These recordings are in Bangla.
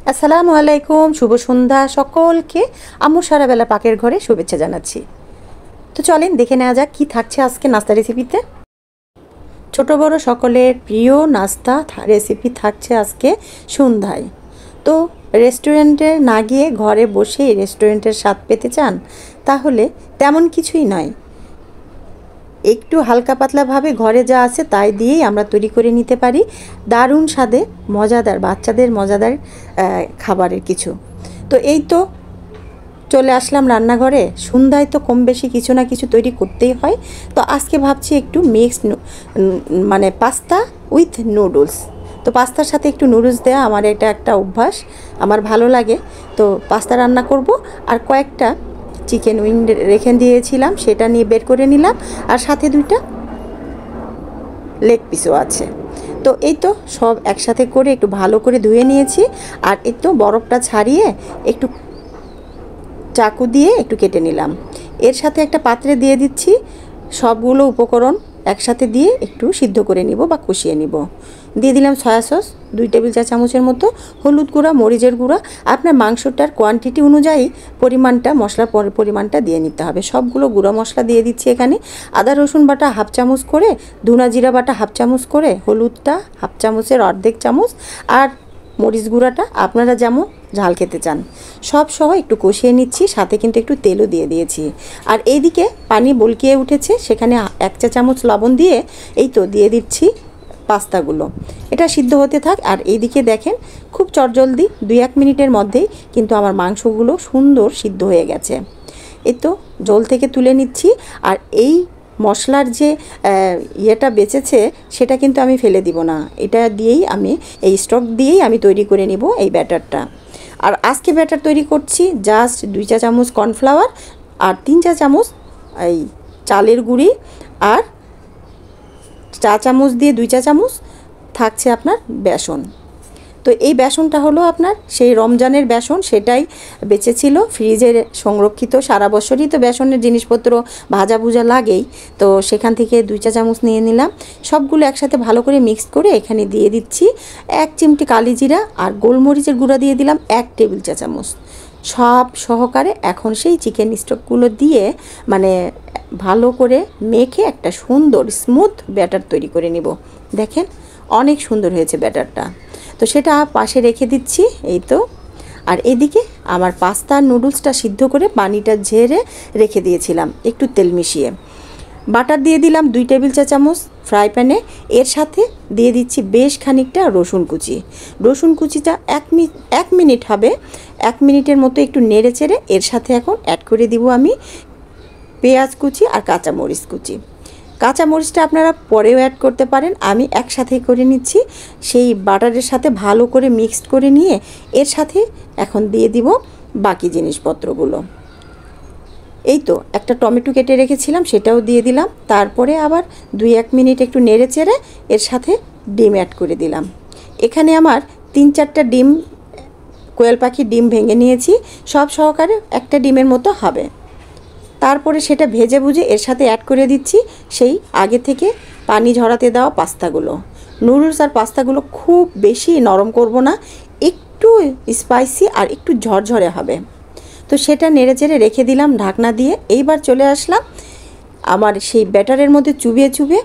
আসসালামু আলাইকুম, শুভ সন্ধ্যা সকলকে। আম্মু সারা বেলা পাকের ঘরে শুভেচ্ছা জানাচ্ছি। তো চলেন দেখে নেওয়া যাক কি থাকছে আজকে নাস্তা রেসিপিতে। ছোট বড় সকলের প্রিয় নাস্তা রেসিপি থাকছে আজকে সন্ধ্যায়। তো রেস্টুরেন্টে না গিয়ে ঘরে বসেই রেস্টুরেন্টের স্বাদ পেতে চান, তাহলে তেমন কিছুই নয়, একটু হালকা পাতলাভাবে ঘরে যা আছে তাই দিয়েই আমরা তৈরি করে নিতে পারি দারুণ স্বাদে মজাদার, বাচ্চাদের মজাদার খাবারের কিছু। তো এই তো চলে আসলাম রান্নাঘরে। সন্ধ্যায় তো কম বেশি কিছু না কিছু তৈরি করতেই হয়। তো আজকে ভাবছি একটু মিক্সড মানে পাস্তা উইথ নুডলস। তো পাস্তার সাথে একটু নুডলস দেওয়া আমার এটা একটা অভ্যাস, আমার ভালো লাগে। তো পাস্তা রান্না করব, আর কয়েকটা চিকেন উইং রেখে দিয়েছিলাম, সেটা নিয়ে বের করে নিলাম, আর সাথে দুইটা লেগ পিসও আছে। তো এই তো সব একসাথে করে একটু ভালো করে ধুয়ে নিয়েছি, আর এই তো বরফটা ছাড়িয়ে একটু চাকু দিয়ে একটু কেটে নিলাম। এর সাথে একটা পাত্রে দিয়ে দিচ্ছি সবগুলো উপকরণ একসাথে দিয়ে একটু সিদ্ধ করে নিব বা কষিয়ে নিব। দিয়ে দিলাম সয়া সস 2 টেবিল চা চামচের মতো, হলুদ গুঁড়া, মরিচের গুঁড়া, আপনার মাংসটার কোয়ান্টিটি অনুযায়ী পরিমাণটা, মশলার পরিমাণটা দিয়ে নিতে হবে। সবগুলো গুঁড়া মশলা দিয়ে দিচ্ছি এখানে। আদা রসুন বাটা হাফ চামচ করে, ধনা জিরা বাটা হাফ চামচ করে, হলুদটা হাফ চামচের অর্ধেক চামচ, আর মরিচ গুঁড়াটা আপনারা যেমন ঝাল খেতে চান সব সহ একটু কষিয়ে নিচ্ছি। সাথে কিন্তু একটু তেলও দিয়ে দিয়েছি। আর এইদিকে পানি বলকিয়ে উঠেছে, সেখানে 1 চা চামচ লবণ দিয়ে এই তো দিয়ে দিচ্ছি পাস্তাগুলো। এটা সিদ্ধ হতে থাক। আর এইদিকে দেখেন খুব চটজলদি 2-1 মিনিটের মধ্যেই কিন্তু আমার মাংসগুলো সুন্দর সিদ্ধ হয়ে গেছে। এই তো জল থেকে তুলে নিচ্ছি। আর এই মশলার যে ইয়েটা বেঁচেছে সেটা কিন্তু আমি ফেলে দিব না, এটা দিয়েই আমি, এই স্টক দিয়েই আমি তৈরি করে নিব এই ব্যাটারটা। আর আজকে ব্যাটার তৈরি করছি জাস্ট 2 চা চামচ কর্নফ্লাওয়ার আর 3 চা চামচ এই চালের গুঁড়ি, আর চা চামচ দিয়ে 2 চা চামচ থাকছে আপনার বেসন। তো এই বেসনটা হলো আপনার সেই রমজানের বেসন, সেটাই বেঁচেছিল ফ্রিজের সংরক্ষিত। সারা বছরই তো বেসনের জিনিসপত্র ভাজা ভুজা লাগেই, তো সেখান থেকে 2 চা চামচ নিয়ে নিলাম। সবগুলো একসাথে ভালো করে মিক্স করে এখানে দিয়ে দিচ্ছি 1 চিমটি কালি জিরা, আর গোলমরিচের গুঁড়া দিয়ে দিলাম 1 টেবিল চা চামচ। সব সহকারে এখন সেই চিকেন স্টকগুলো দিয়ে মানে ভালো করে মেখে একটা সুন্দর স্মুথ ব্যাটার তৈরি করে নিব। দেখেন অনেক সুন্দর হয়েছে ব্যাটারটা। তো সেটা পাশে রেখে দিচ্ছি এই তো। আর এদিকে আমার পাস্তা নুডলসটা সিদ্ধ করে পানিটা ঝেড়ে রেখে দিয়েছিলাম একটু তেল মিশিয়ে। বাটার দিয়ে দিলাম 2 টেবিল চা চামচ ফ্রাই প্যানে। এর সাথে দিয়ে দিচ্ছি বেশ খানিকটা রসুন কুচি। রসুন কুচিটা 1 মিনিট হবে, 1 মিনিটের মতো একটু নেড়ে চেড়ে এর সাথে এখন অ্যাড করে দিব আমি পেঁয়াজ কুচি আর কাঁচামরিচ কুচি। কাঁচামরিচটা আপনারা পরেও অ্যাড করতে পারেন, আমি একসাথেই করে নিচ্ছি। সেই বাটারের সাথে ভালো করে মিক্সড করে নিয়ে এর সাথে এখন দিয়ে দিব বাকি জিনিসপত্রগুলো। এই তো একটা টমেটো কেটে রেখেছিলাম, সেটাও দিয়ে দিলাম। তারপরে আবার 2-1 মিনিট একটু নেড়ে চেড়ে এর সাথে ডিম অ্যাড করে দিলাম। এখানে আমার 3-4টা ডিম, কোয়েল পাখির ডিম ভেঙে নিয়েছি, সব সহকারে একটা ডিমের মতো হবে। তারপরে সেটা ভেজে বুঝে এর সাথে অ্যাড করে দিচ্ছি সেই আগে থেকে পানি ঝরাতে দেওয়া পাস্তাগুলো। নুডলস আর পাস্তাগুলো খুব বেশি নরম করব না, একটু স্পাইসি আর একটু ঝরঝরে হবে। তো সেটা নেড়ে চেড়ে রেখে দিলাম ঢাকনা দিয়ে। এইবার চলে আসলাম আমার সেই ব্যাটারের মধ্যে চুবিয়ে চুবিয়ে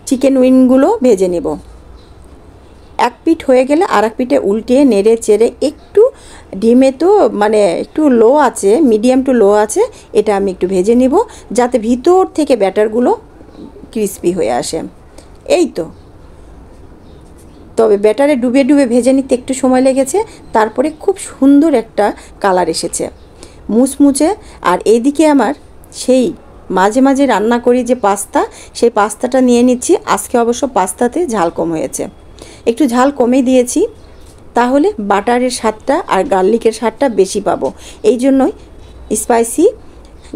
চিকেন উইংগুলো ভেজে নেব। এক পিঠ হয়ে গেলে আর এক পিঠে উল্টিয়ে নেড়ে চেড়ে একটু ডিমে তো মানে একটু লো আছে, মিডিয়াম টু লো আছে, এটা আমি একটু ভেজে নিব যাতে ভিতর থেকে ব্যাটারগুলো ক্রিস্পি হয়ে আসে। এই তো, তবে ব্যাটারে ডুবে ডুবে ভেজে নিতে একটু সময় লেগেছে, তারপরে খুব সুন্দর একটা কালার এসেছে মুচমুচে। আর এইদিকে আমার সেই মাঝে মাঝে রান্না করি যে পাস্তা, সেই পাস্তাটা নিয়ে নিচ্ছি। আজকে অবশ্য পাস্তাতে ঝাল কম হয়েছে, একটু ঝাল কমে দিয়েছি, তাহলে বাটারের স্বাদটা আর গার্লিকের স্বাদটা বেশি পাবো। এই জন্যই স্পাইসি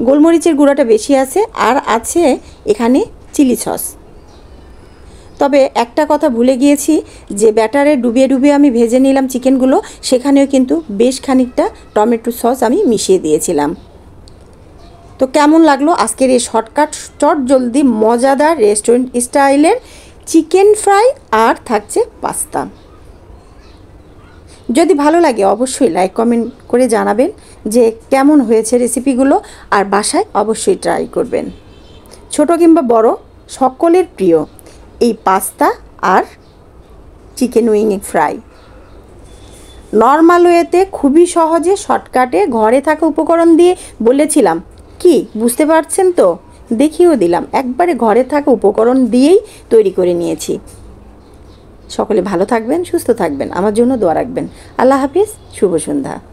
গোলমরিচের গুঁড়াটা বেশি আছে, আর আছে এখানে চিলি সস। তবে একটা কথা ভুলে গিয়েছি, যে ব্যাটারে ডুবিয়ে ডুবিয়ে আমি ভেজে নিলাম চিকেনগুলো, সেখানেও কিন্তু বেশ খানিকটা টমেটো সস আমি মিশিয়ে দিয়েছিলাম। তো কেমন লাগলো আজকের এই শর্টকাট চট জলদি মজাদার রেস্টুরেন্ট স্টাইলের চিকেন ফ্রাই আর থাকছে পাস্তা। যদি ভালো লাগে অবশ্যই লাইক কমেন্ট করে জানাবেন যে কেমন হয়েছে রেসিপিগুলো, আর বাসায় অবশ্যই ট্রাই করবেন। ছোট কিংবা বড় সকলের প্রিয় এই পাস্তা আর চিকেন উইং ফ্রাই নর্মাল ওয়েতে খুবই সহজে শর্টকাটে ঘরে থাকা উপকরণ দিয়ে বলেছিলাম। কি বুঝতে পারছেন তো? দেখিয়েও দিলাম, একবারে ঘরে থাকা উপকরণ দিয়েই তৈরি করে নিয়েছি। সকলে ভালো থাকবেন, সুস্থ থাকবেন, আমার জন্য দোয়া রাখবেন। আল্লাহ হাফিজ, শুভ সন্ধ্যা।